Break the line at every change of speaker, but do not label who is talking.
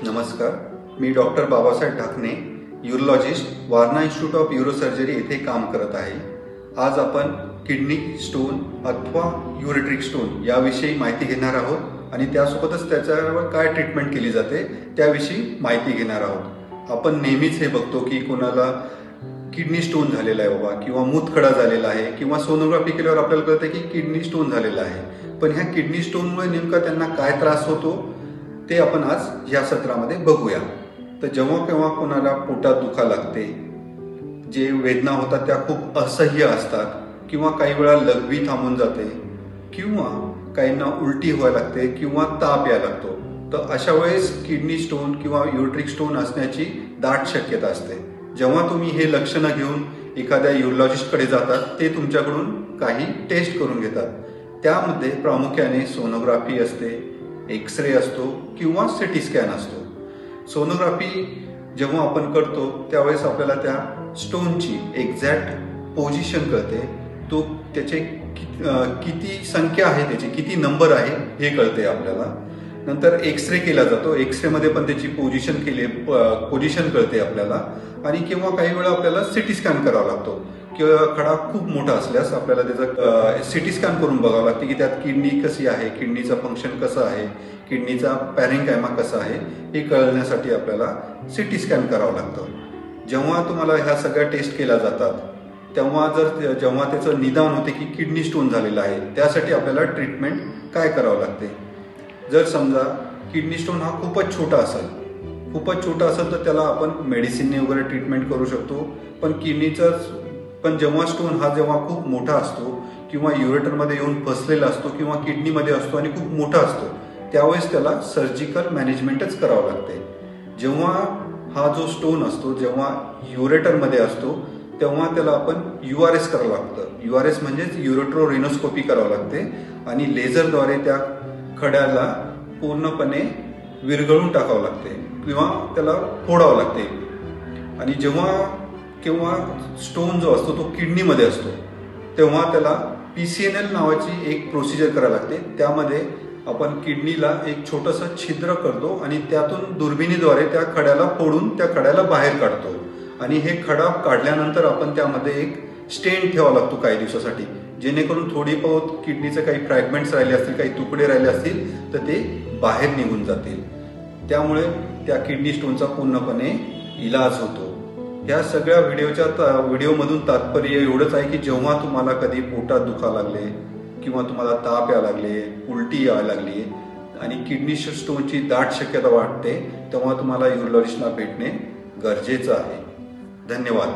नमस्कार, मी doctor Babasaheb Dhakane, urologist, Warana Institute of Urosurgery येथे काम करत आहे। आज आपण किडनी स्टोन अथवा युरेट्रिक स्टोन याविषयी माहिती घेणार आहोत आणि त्यासोबतच त्याच्यावर काय ट्रीटमेंट केली जाते त्याविषयी माहिती घेणार आहोत। आपण नेहमीच हे बघतो की कोणाला किडनी स्टोन झालेला आहे बाबा किंवा मूतखडा झालेला आहे किंवा सोनोग्राफी केल्यावर आपल्याला कळतं की किडनी स्टोन झालेला आहे। पण ह्या किडनी स्टोनमुळे नेमका त्यांना काय त्रास होतो ते आपण आज या सत्रामध्ये बघूया। तर जेव्हा केव्हा कोणाला पोटात दुखा लागते, जे वेदना होतात त्या खूप असह्य असतात किंवा काही वेळा लघवी थांबून जाते किंवा काहींना उलटी व्हायला लागते किंवा ताप यायला लागतो, तर अशा वेळेस किडनी स्टोन किंवा युरेट्रिक स्टोन असण्याची दाट शक्यता असते। जेव्हा तुम्ही हे लक्षणं घेऊन एखाद्या यूरोलॉजिस्टकडे जातात, ते तुमच्याकडून काही टेस्ट करून घेतात। त्यामध्ये प्रामुख्याने सोनोग्राफी असते, एक्सरे असतो किंवा सिटी स्कॅन असतो। सोनोग्राफी जेव्हा आपण करतो त्यावेळेस आपल्याला त्या स्टोनची एक्झॅक्ट पोझिशन कळते, तो त्याचे किती संख्या आहे, त्याचे किती नंबर आहे हे कळते आपल्याला। नंतर एक्सरे केला जातो, एक्सरे मध्ये पण त्याची पोझिशन कळते आपल्याला। आणि किंवा काही वेळा आपल्याला सिटी स्कॅन करावा लागतो किंवा खडा खूप मोठा असल्यास आपल्याला त्याचा सिटी स्कॅन करून बघावं लागते की त्यात किडनी कशी आहे, किडनीचं फंक्शन कसं आहे, किडनीचा पॅरेन्कायमा कसा आहे हे कळण्यासाठी आपल्याला सिटी स्कॅन करावं लागतं। जेव्हा तुम्हाला ह्या सगळ्या टेस्ट केल्या जातात तेव्हा जेव्हा त्याचं निदान होते की किडनी स्टोन झालेला आहे, त्यासाठी आपल्याला ट्रीटमेंट काय करावं लागते। जर समजा किडनी स्टोन हा खूपच छोटा असेल तर त्याला आपण मेडिसिनने वगैरे ट्रीटमेंट करू शकतो। पण जेव्हा स्टोन हा जेव्हा खूप मोठा असतो किंवा युरेटरमध्ये येऊन फसलेला असतो किंवा किडनीमध्ये असतो आणि खूप मोठा असतो, त्यावेळेस त्याला सर्जिकल मॅनेजमेंटच करावं लागते। जेव्हा हा जो स्टोन असतो जेव्हा युरेटरमध्ये असतो तेव्हा त्याला आपण URS करावं लागतं। URS म्हणजेच युरेट्रोरेनोस्कोपी करावं लागते आणि लेझरद्वारे त्या खड्याला पूर्णपणे विरघळून टाकावं लागते किंवा त्याला फोडावं लागते। आणि जेव्हा स्टोन जो असतो तो किडनीमध्ये असतो तेव्हा त्याला PCNL नावाची एक प्रोसिजर करावी लागते। त्यामध्ये आपण किडनीला एक छोटंसं छिद्र करतो आणि त्यातून दुर्बिणीद्वारे त्या खड्याला फोडून त्या खड्याला बाहेर काढतो आणि हे खडा काढल्यानंतर आपण त्यामध्ये एक स्टेंट ठेवावा लागतो काही दिवसासाठी, जेणेकरून थोडी बहुत किडनीचे काही फ्रॅगमेंट्स राहिले असतील, काही तुकडे राहिले असतील तर ते बाहेर निघून जातील। त्यामुळे त्या किडनी स्टोनचा पूर्णपणे इलाज होतो। या सगळ्या व्हिडिओमधून तात्पर्य एवढंच आहे की जेव्हा तुम्हाला कधी पोटात दुखा लागले किंवा तुम्हाला ताप यायला लागले, उलटी यायला लागली आणि किडनी स्टोनची दाट शक्यता वाटते, तेव्हा तुम्हाला यूरोलॉजिस्टला भेटणे गरजेचं आहे। धन्यवाद।